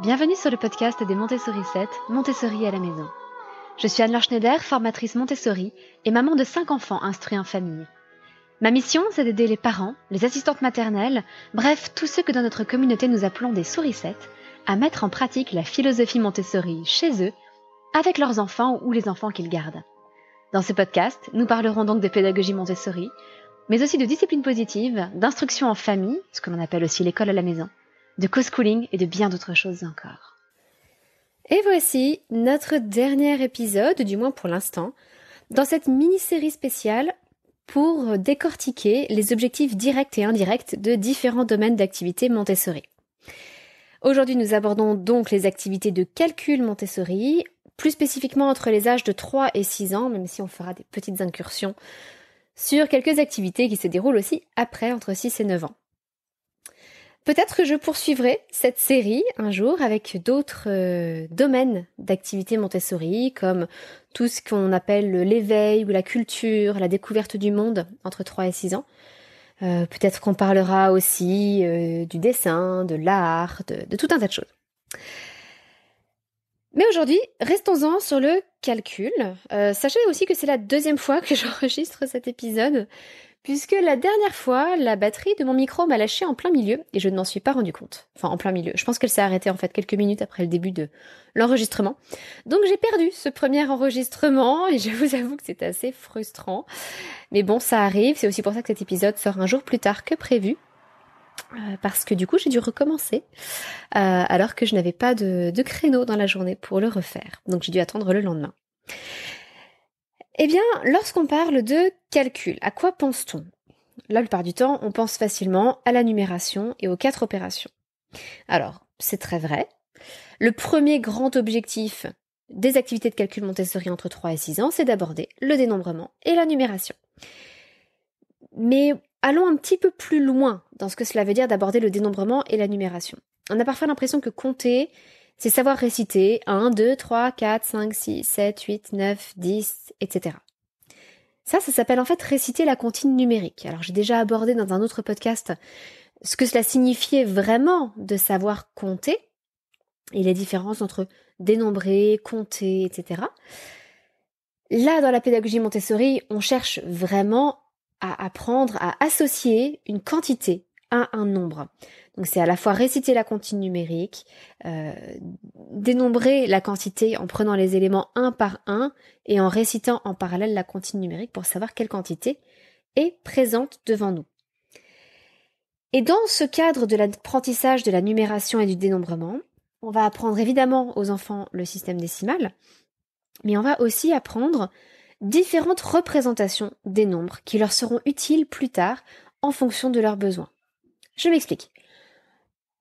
Bienvenue sur le podcast des Montessori 7, Montessori à la maison. Je suis Anne-Laure Schneider, formatrice Montessori et maman de 5 enfants instruits en famille. Ma mission, c'est d'aider les parents, les assistantes maternelles, bref, tous ceux que dans notre communauté nous appelons des souricettes, à mettre en pratique la philosophie Montessori chez eux, avec leurs enfants ou les enfants qu'ils gardent. Dans ce podcast, nous parlerons donc de pédagogie Montessori, mais aussi de discipline positive, d'instruction en famille, ce que l'on appelle aussi l'école à la maison, de co-schooling et de bien d'autres choses encore. Et voici notre dernier épisode, du moins pour l'instant, dans cette mini-série spéciale pour décortiquer les objectifs directs et indirects de différents domaines d'activité Montessori. Aujourd'hui, nous abordons donc les activités de calcul Montessori, plus spécifiquement entre les âges de 3 et 6 ans, même si on fera des petites incursions sur quelques activités qui se déroulent aussi après, entre 6 et 9 ans. Peut-être que je poursuivrai cette série un jour avec d'autres domaines d'activité Montessori, comme tout ce qu'on appelle l'éveil ou la culture, la découverte du monde entre 3 et 6 ans. Peut-être qu'on parlera aussi du dessin, de l'art, de tout un tas de choses. Mais aujourd'hui, restons-en sur le calcul. Sachez aussi que c'est la deuxième fois que j'enregistre cet épisode, puisque la dernière fois, la batterie de mon micro m'a lâché en plein milieu et je ne m'en suis pas rendu compte. Enfin, en plein milieu. Je pense qu'elle s'est arrêtée en fait quelques minutes après le début de l'enregistrement. Donc j'ai perdu ce premier enregistrement et je vous avoue que c'est assez frustrant. Mais bon, ça arrive. C'est aussi pour ça que cet épisode sort un jour plus tard que prévu. Parce que du coup, j'ai dû recommencer alors que je n'avais pas de créneau dans la journée pour le refaire. Donc j'ai dû attendre le lendemain. Eh bien, lorsqu'on parle de calcul, à quoi pense-t-on ? La plupart du temps, on pense facilement à la numération et aux 4 opérations. Alors, c'est très vrai. Le premier grand objectif des activités de calcul Montessori entre 3 et 6 ans, c'est d'aborder le dénombrement et la numération. Mais allons un petit peu plus loin dans ce que cela veut dire d'aborder le dénombrement et la numération. On a parfois l'impression que compter, c'est savoir réciter 1, 2, 3, 4, 5, 6, 7, 8, 9, 10, etc. Ça s'appelle en fait réciter la comptine numérique. Alors j'ai déjà abordé dans un autre podcast ce que cela signifiait vraiment de savoir compter et les différences entre dénombrer, compter, etc. Là, dans la pédagogie Montessori, on cherche vraiment à apprendre à associer une quantité à un nombre. Donc c'est à la fois réciter la comptine numérique, dénombrer la quantité en prenant les éléments un par un et en récitant en parallèle la comptine numérique pour savoir quelle quantité est présente devant nous. Et dans ce cadre de l'apprentissage de la numération et du dénombrement, on va apprendre évidemment aux enfants le système décimal, mais on va aussi apprendre différentes représentations des nombres qui leur seront utiles plus tard en fonction de leurs besoins. Je m'explique.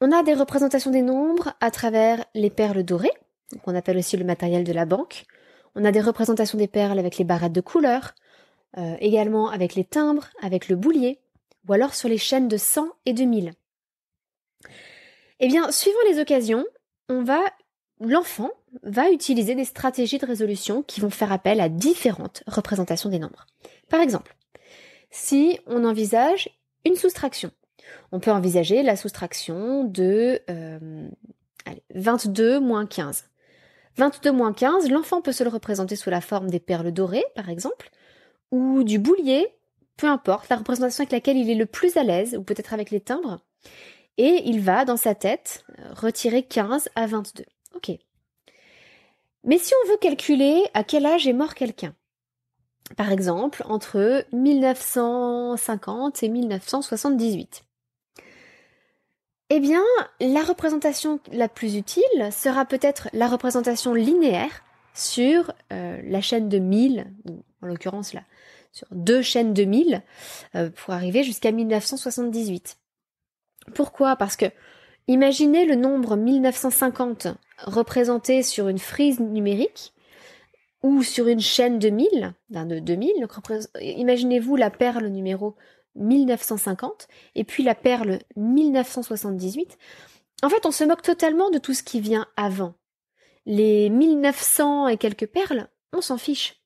On a des représentations des nombres à travers les perles dorées, qu'on appelle aussi le matériel de la banque. On a des représentations des perles avec les barrettes de couleurs, également avec les timbres, avec le boulier, ou alors sur les chaînes de 100 et de 1000. Eh bien, suivant les occasions, l'enfant va utiliser des stratégies de résolution qui vont faire appel à différentes représentations des nombres. Par exemple, si on envisage une soustraction, on peut envisager la soustraction de 22 moins 15. 22 moins 15, l'enfant peut se le représenter sous la forme des perles dorées, par exemple, ou du boulier, peu importe, la représentation avec laquelle il est le plus à l'aise, ou peut-être avec les timbres, et il va, dans sa tête, retirer 15 à 22. Ok. Mais si on veut calculer à quel âge est mort quelqu'un, par exemple, entre 1950 et 1978, eh bien, la représentation la plus utile sera peut-être la représentation linéaire sur la chaîne de 1000, ou en l'occurrence là, sur 2 chaînes de 1000, pour arriver jusqu'à 1978. Pourquoi ? Parce que imaginez le nombre 1950 représenté sur une frise numérique ou sur une chaîne de 1000, de 2000. Donc imaginez-vous la perle numéro 1950 et puis la perle 1978. En fait, on se moque totalement de tout ce qui vient avant. Les 1900 et quelques perles, on s'en fiche.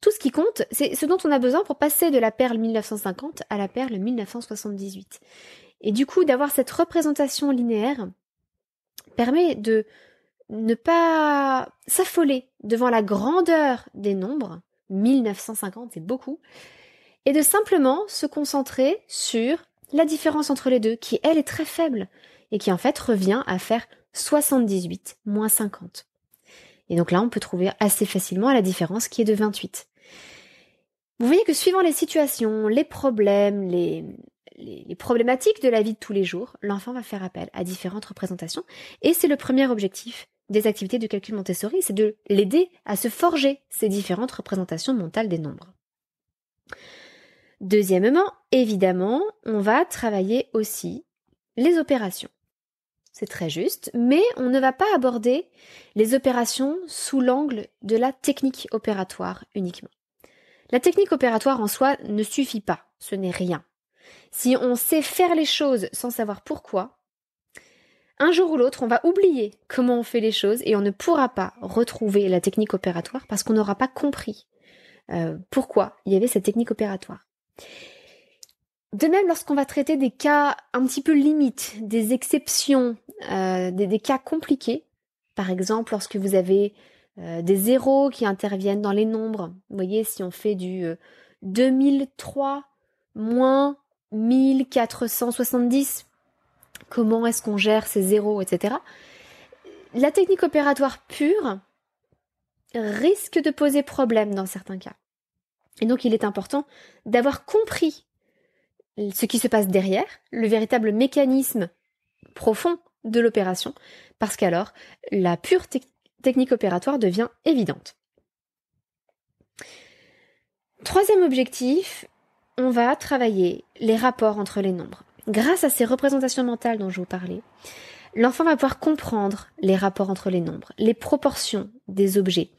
Tout ce qui compte, c'est ce dont on a besoin pour passer de la perle 1950 à la perle 1978. Et du coup, d'avoir cette représentation linéaire permet de ne pas s'affoler devant la grandeur des nombres, 1950 c'est beaucoup, et de simplement se concentrer sur la différence entre les deux, qui elle est très faible, et qui en fait revient à faire 78 moins 50. Et donc là on peut trouver assez facilement la différence qui est de 28. Vous voyez que suivant les situations, les problèmes, les problématiques de la vie de tous les jours, l'enfant va faire appel à différentes représentations, et c'est le premier objectif des activités de calcul Montessori, c'est de l'aider à se forger ces différentes représentations mentales des nombres. Deuxièmement, évidemment, on va travailler aussi les opérations. C'est très juste, mais on ne va pas aborder les opérations sous l'angle de la technique opératoire uniquement. La technique opératoire en soi ne suffit pas, ce n'est rien. Si on sait faire les choses sans savoir pourquoi, un jour ou l'autre, on va oublier comment on fait les choses et on ne pourra pas retrouver la technique opératoire parce qu'on n'aura pas compris pourquoi il y avait cette technique opératoire. De même, lorsqu'on va traiter des cas un petit peu limites, des exceptions, des cas compliqués, par exemple lorsque vous avez des zéros qui interviennent dans les nombres, vous voyez, si on fait du 2003 moins 1470, comment est-ce qu'on gère ces zéros, etc. La technique opératoire pure risque de poser problème dans certains cas. Et donc il est important d'avoir compris ce qui se passe derrière, le véritable mécanisme profond de l'opération, parce qu'alors la pure technique opératoire devient évidente. Troisième objectif, on va travailler les rapports entre les nombres. Grâce à ces représentations mentales dont je vous parlais, l'enfant va pouvoir comprendre les rapports entre les nombres, les proportions des objets.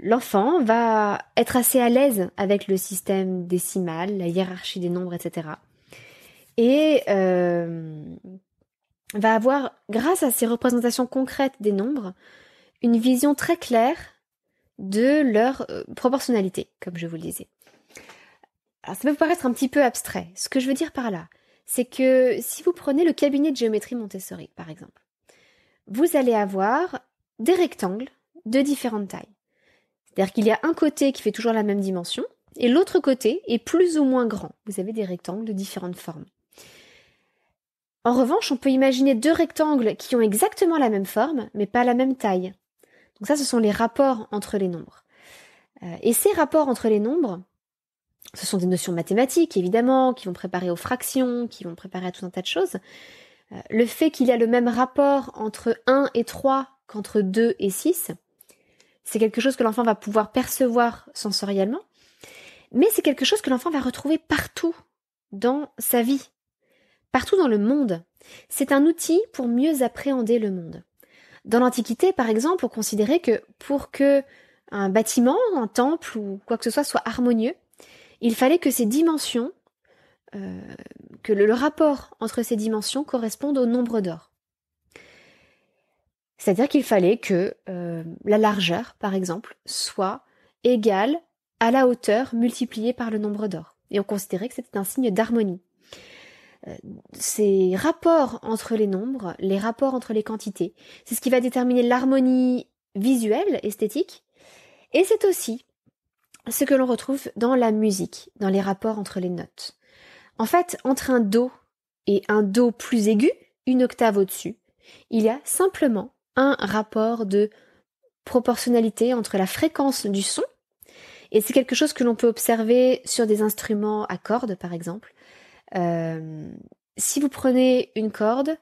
L'enfant va être assez à l'aise avec le système décimal, la hiérarchie des nombres, etc. Et va avoir, grâce à ces représentations concrètes des nombres, une vision très claire de leur proportionnalité, comme je vous le disais. Alors ça peut vous paraître un petit peu abstrait. Ce que je veux dire par là, c'est que si vous prenez le cabinet de géométrie Montessori, par exemple, vous allez avoir des rectangles de différentes tailles. C'est-à-dire qu'il y a un côté qui fait toujours la même dimension, et l'autre côté est plus ou moins grand. Vous avez des rectangles de différentes formes. En revanche, on peut imaginer deux rectangles qui ont exactement la même forme, mais pas la même taille. Donc ça, ce sont les rapports entre les nombres. Et ces rapports entre les nombres, ce sont des notions mathématiques, évidemment, qui vont préparer aux fractions, qui vont préparer à tout un tas de choses. Le fait qu'il y a le même rapport entre 1 et 3 qu'entre 2 et 6, c'est quelque chose que l'enfant va pouvoir percevoir sensoriellement, mais c'est quelque chose que l'enfant va retrouver partout dans sa vie, partout dans le monde. C'est un outil pour mieux appréhender le monde. Dans l'Antiquité, par exemple, on considérait que pour que un bâtiment, un temple ou quoi que ce soit harmonieux, il fallait que ces dimensions, que le rapport entre ces dimensions corresponde au nombre d'or. C'est-à-dire qu'il fallait que la largeur, par exemple, soit égale à la hauteur multipliée par le nombre d'or. Et on considérait que c'était un signe d'harmonie. Ces rapports entre les nombres, les rapports entre les quantités, c'est ce qui va déterminer l'harmonie visuelle, esthétique, et c'est aussi ce que l'on retrouve dans la musique, dans les rapports entre les notes. En fait, entre un do et un do plus aigu, une octave au-dessus, il y a simplement un rapport de proportionnalité entre la fréquence du son, et c'est quelque chose que l'on peut observer sur des instruments à cordes, par exemple. Si vous prenez une corde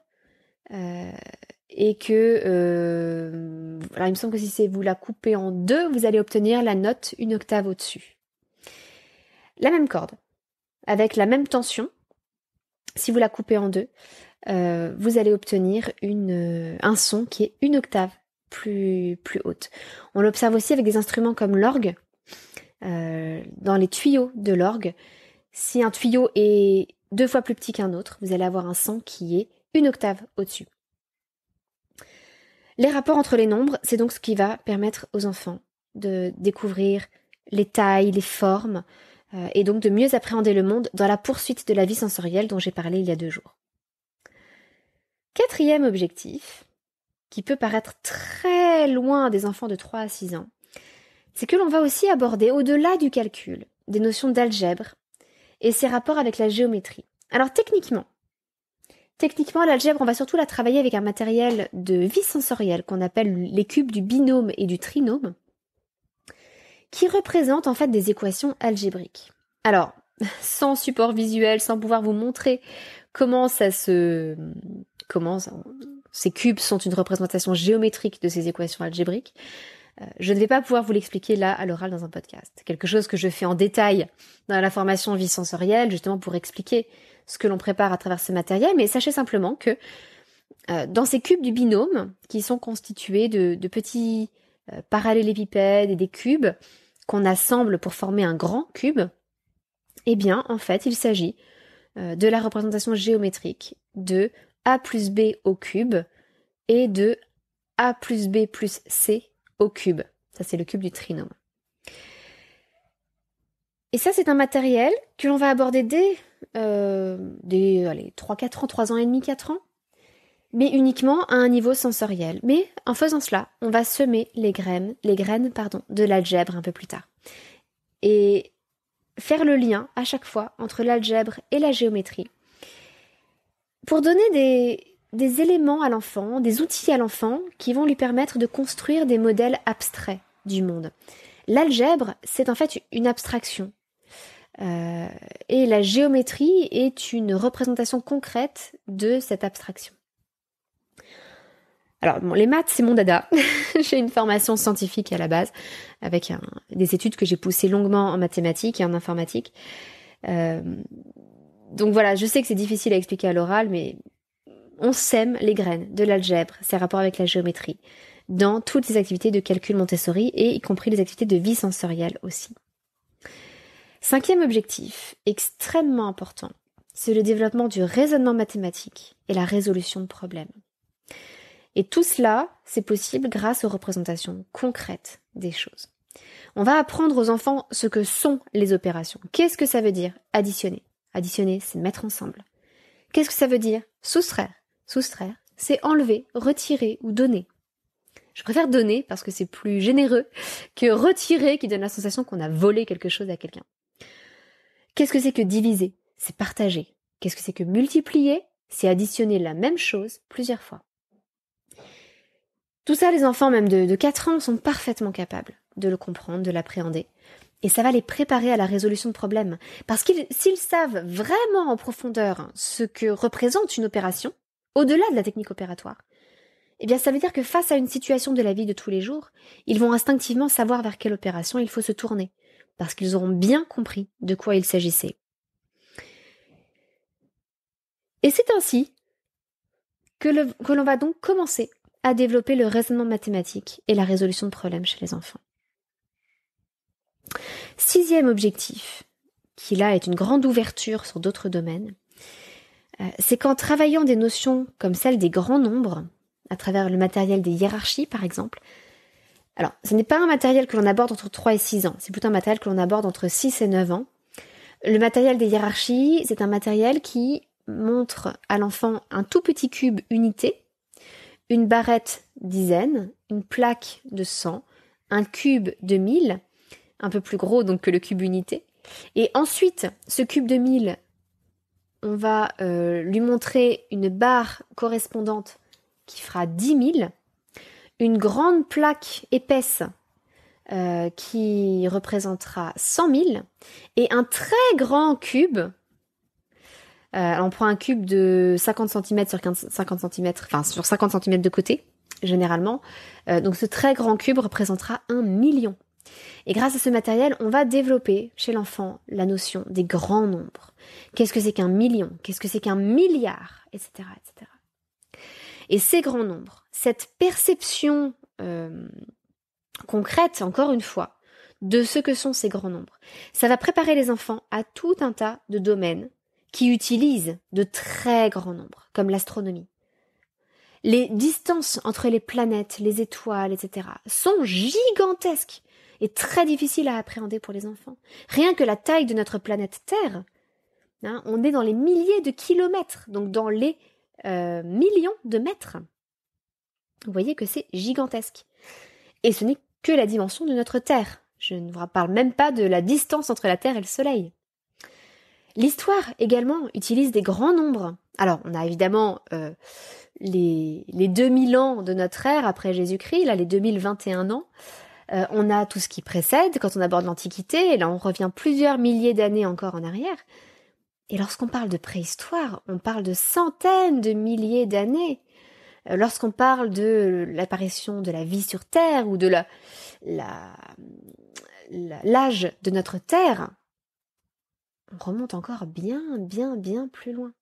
et que alors il me semble que si vous la coupez en deux, vous allez obtenir la note une octave au-dessus. La même corde, avec la même tension, si vous la coupez en deux, vous allez obtenir un son qui est une octave plus haute. On l'observe aussi avec des instruments comme l'orgue. Dans les tuyaux de l'orgue, si un tuyau est 2 fois plus petit qu'un autre, vous allez avoir un son qui est une octave au-dessus. Les rapports entre les nombres, c'est donc ce qui va permettre aux enfants de découvrir les tailles, les formes, et donc de mieux appréhender le monde dans la poursuite de la vie sensorielle dont j'ai parlé il y a 2 jours. 4e objectif, qui peut paraître très loin des enfants de 3 à 6 ans, c'est que l'on va aussi aborder, au-delà du calcul, des notions d'algèbre et ses rapports avec la géométrie. Alors techniquement, l'algèbre, on va surtout la travailler avec un matériel de vie sensorielle qu'on appelle les cubes du binôme et du trinôme, qui représentent en fait des équations algébriques. Alors, sans support visuel, sans pouvoir vous montrer comment ces cubes sont une représentation géométrique de ces équations algébriques, je ne vais pas pouvoir vous l'expliquer là à l'oral dans un podcast. Quelque chose que je fais en détail dans la formation vie sensorielle, justement pour expliquer ce que l'on prépare à travers ce matériel, mais sachez simplement que dans ces cubes du binôme, qui sont constitués de petits parallélépipèdes et des cubes qu'on assemble pour former un grand cube, eh bien, en fait, il s'agit de la représentation géométrique de a plus b au cube et de a plus b plus c au cube. Ça, c'est le cube du trinôme. Et ça, c'est un matériel que l'on va aborder dès 3-4 ans, 3 ans et demi, 4 ans, mais uniquement à un niveau sensoriel. Mais en faisant cela, on va semer les graines de l'algèbre un peu plus tard. Et faire le lien à chaque fois entre l'algèbre et la géométrie pour donner des éléments à l'enfant, des outils à l'enfant qui vont lui permettre de construire des modèles abstraits du monde. L'algèbre, c'est en fait une abstraction. Et la géométrie est une représentation concrète de cette abstraction. Alors, bon, les maths, c'est mon dada. J'ai une formation scientifique à la base, avec des études que j'ai poussées longuement en mathématiques et en informatique. Donc voilà, je sais que c'est difficile à expliquer à l'oral, mais on sème les graines de l'algèbre, ses rapports avec la géométrie, dans toutes les activités de calcul Montessori, et y compris les activités de vie sensorielle aussi. 5e objectif, extrêmement important, c'est le développement du raisonnement mathématique et la résolution de problèmes. Et tout cela, c'est possible grâce aux représentations concrètes des choses. On va apprendre aux enfants ce que sont les opérations. Qu'est-ce que ça veut dire additionner? Additionner, c'est mettre ensemble. Qu'est-ce que ça veut dire soustraire? Soustraire, c'est enlever, retirer ou donner. Je préfère donner parce que c'est plus généreux que retirer qui donne la sensation qu'on a volé quelque chose à quelqu'un. Qu'est-ce que c'est que diviser? C'est partager. Qu'est-ce que c'est que multiplier? C'est additionner la même chose plusieurs fois. Tout ça, les enfants même de 4 ans sont parfaitement capables de le comprendre, de l'appréhender. Et ça va les préparer à la résolution de problèmes. Parce qu'ils, s'ils savent vraiment en profondeur ce que représente une opération, au-delà de la technique opératoire, eh bien ça veut dire que face à une situation de la vie de tous les jours, ils vont instinctivement savoir vers quelle opération il faut se tourner. Parce qu'ils auront bien compris de quoi il s'agissait. Et c'est ainsi que l'on va donc commencer à développer le raisonnement mathématique et la résolution de problèmes chez les enfants. 6e objectif, qui là est une grande ouverture sur d'autres domaines, c'est qu'en travaillant des notions comme celle des grands nombres, à travers le matériel des hiérarchies par exemple, alors ce n'est pas un matériel que l'on aborde entre 3 et 6 ans, c'est plutôt un matériel que l'on aborde entre 6 et 9 ans. Le matériel des hiérarchies, c'est un matériel qui montre à l'enfant un tout petit cube unité, une barrette dizaine, une plaque de 100, un cube de 1000, un peu plus gros donc que le cube unité. Et ensuite, ce cube de 1000, on va lui montrer une barre correspondante qui fera 10 000, une grande plaque épaisse qui représentera 100 000, et un très grand cube. On prend un cube de 50 cm sur 50 cm, enfin sur 50 cm de côté, généralement. Donc ce très grand cube représentera 1 million. Et grâce à ce matériel, on va développer chez l'enfant la notion des grands nombres. Qu'est-ce que c'est qu'un million? Qu'est-ce que c'est qu'un milliard? Etc., etc. Et ces grands nombres, cette perception concrète, encore une fois, de ce que sont ces grands nombres, ça va préparer les enfants à tout un tas de domaines qui utilisent de très grands nombres, comme l'astronomie. Les distances entre les planètes, les étoiles, etc. sont gigantesques et très difficiles à appréhender pour les enfants. Rien que la taille de notre planète Terre, on est dans les milliers de kilomètres, donc dans les millions de mètres. Vous voyez que c'est gigantesque. Et ce n'est que la dimension de notre Terre. Je ne vous parle même pas de la distance entre la Terre et le Soleil. L'histoire également utilise des grands nombres. Alors, on a évidemment les 2000 ans de notre ère après Jésus-Christ, là les 2021 ans. On a tout ce qui précède quand on aborde l'Antiquité, et là on revient plusieurs milliers d'années encore en arrière. Et lorsqu'on parle de préhistoire, on parle de centaines de milliers d'années. Lorsqu'on parle de l'apparition de la vie sur Terre ou de l'âge de notre Terre, on remonte encore bien plus loin.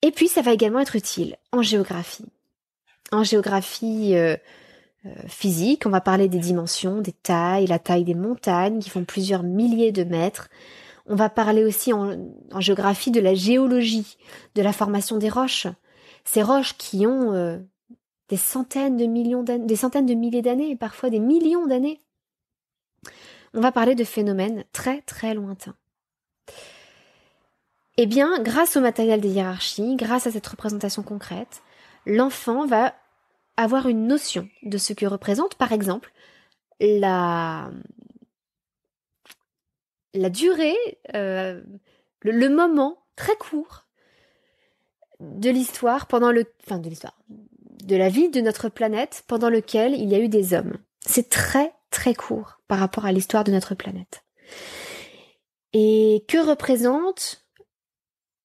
Et puis ça va également être utile en géographie. En géographie physique, on va parler des dimensions, des tailles, la taille des montagnes qui font plusieurs milliers de mètres. On va parler aussi en géographie de la géologie, de la formation des roches. Ces roches qui ont des centaines de milliers d'années, parfois des millions d'années. On va parler de phénomènes très très lointains. Eh bien, grâce au matériel des hiérarchies, grâce à cette représentation concrète, l'enfant va avoir une notion de ce que représente, par exemple, la durée, le moment très court de l'histoire de la vie de notre planète pendant lequel il y a eu des hommes. C'est très très court par rapport à l'histoire de notre planète. Et que représente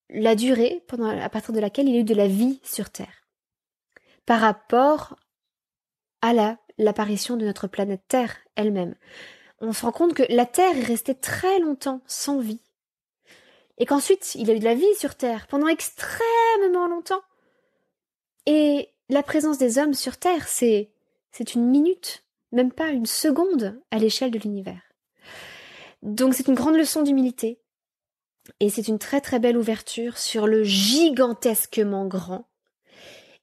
la durée à partir de laquelle il y a eu de la vie sur Terre par rapport à l'apparition de notre planète Terre elle-même. On se rend compte que la Terre est restée très longtemps sans vie. Et qu'ensuite, il y a eu de la vie sur Terre pendant extrêmement longtemps. Et la présence des hommes sur Terre, c'est une minute, même pas une seconde à l'échelle de l'univers. Donc c'est une grande leçon d'humilité. Et c'est une très très belle ouverture sur le gigantesquement grand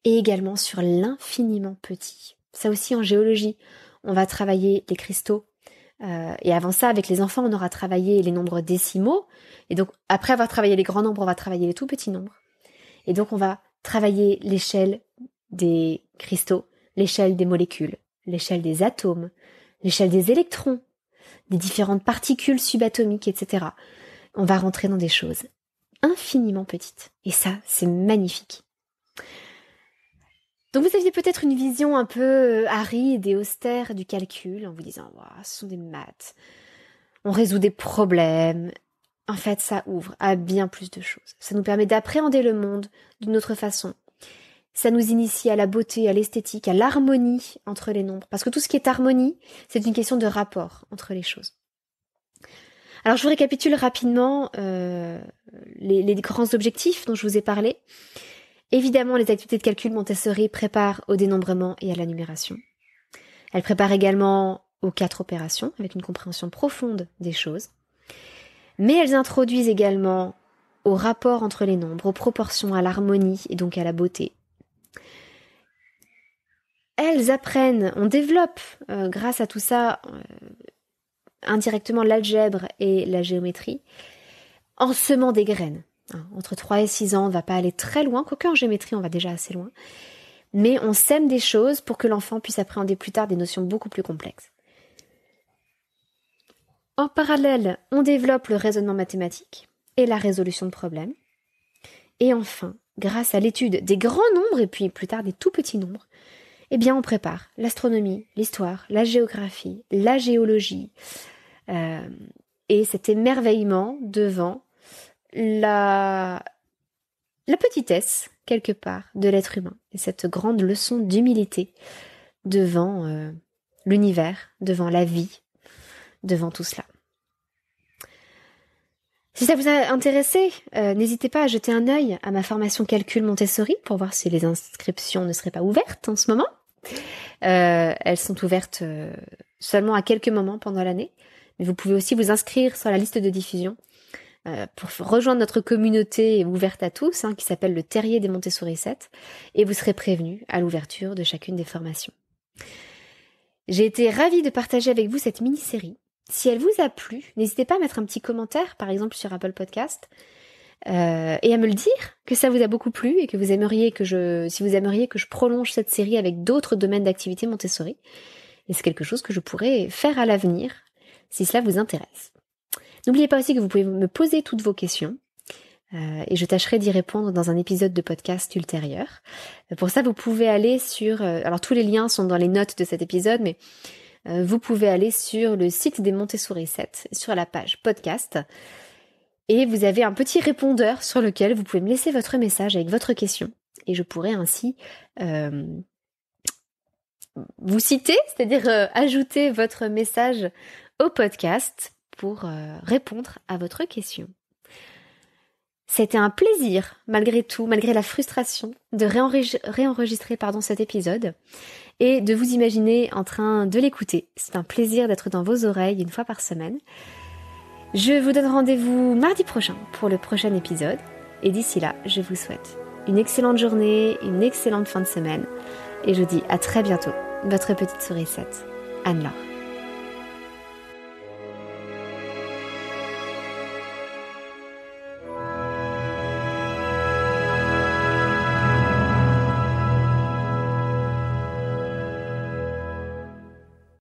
et également sur l'infiniment petit. Ça aussi en géologie, on va travailler les cristaux. Et avant ça, avec les enfants, on aura travaillé les nombres décimaux. Et donc, après avoir travaillé les grands nombres, on va travailler les tout petits nombres. Et donc, on va travailler l'échelle des cristaux, l'échelle des molécules, l'échelle des atomes, l'échelle des électrons, des différentes particules subatomiques, etc. On va rentrer dans des choses infiniment petites. Et ça, c'est magnifique. Donc vous aviez peut-être une vision un peu aride et austère du calcul en vous disant « ce sont des maths, on résout des problèmes ». En fait, ça ouvre à bien plus de choses. Ça nous permet d'appréhender le monde d'une autre façon. Ça nous initie à la beauté, à l'esthétique, à l'harmonie entre les nombres. Parce que tout ce qui est harmonie, c'est une question de rapport entre les choses. Alors je vous récapitule rapidement les grands objectifs dont je vous ai parlé. Évidemment, les activités de calcul Montessori préparent au dénombrement et à la numération. Elles préparent également aux 4 opérations, avec une compréhension profonde des choses. Mais elles introduisent également au rapport entre les nombres, aux proportions, à l'harmonie et donc à la beauté. Elles apprennent, on développe grâce à tout ça indirectement l'algèbre et la géométrie en semant des graines. Entre 3 et 6 ans, on ne va pas aller très loin, quoique en géométrie, on va déjà assez loin. Mais on sème des choses pour que l'enfant puisse appréhender plus tard des notions beaucoup plus complexes. En parallèle, on développe le raisonnement mathématique et la résolution de problèmes. Et enfin, grâce à l'étude des grands nombres et puis plus tard des tout petits nombres, eh bien on prépare l'astronomie, l'histoire, la géographie, la géologie et cet émerveillement devant la petitesse, quelque part, de l'être humain et cette grande leçon d'humilité devant l'univers, devant la vie, devant tout cela. Si ça vous a intéressé, n'hésitez pas à jeter un œil à ma formation Calcul Montessori pour voir si les inscriptions ne seraient pas ouvertes en ce moment. Elles sont ouvertes seulement à quelques moments pendant l'année, mais vous pouvez aussi vous inscrire sur la liste de diffusion pour rejoindre notre communauté ouverte à tous, qui s'appelle le Terrier des Montessori 7, et vous serez prévenus à l'ouverture de chacune des formations. J'ai été ravie de partager avec vous cette mini-série. Si elle vous a plu, n'hésitez pas à mettre un petit commentaire, par exemple sur Apple Podcast, et à me le dire que ça vous a beaucoup plu et que vous aimeriez si vous aimeriez que je prolonge cette série avec d'autres domaines d'activité Montessori. Et c'est quelque chose que je pourrais faire à l'avenir si cela vous intéresse. N'oubliez pas aussi que vous pouvez me poser toutes vos questions et je tâcherai d'y répondre dans un épisode de podcast ultérieur. Pour ça, vous pouvez aller sur... alors tous les liens sont dans les notes de cet épisode, mais vous pouvez aller sur le site des Montessori 7, sur la page podcast, et vous avez un petit répondeur sur lequel vous pouvez me laisser votre message avec votre question, et je pourrai ainsi vous citer, c'est-à-dire ajouter votre message au podcast pour répondre à votre question. C'était un plaisir, malgré tout, malgré la frustration, de réenregistrer cet épisode et de vous imaginer en train de l'écouter. C'est un plaisir d'être dans vos oreilles une fois par semaine. Je vous donne rendez-vous mardi prochain pour le prochain épisode. Et d'ici là, je vous souhaite une excellente journée, une excellente fin de semaine. Et je vous dis à très bientôt. Votre petite sourisette, Anne-Laure.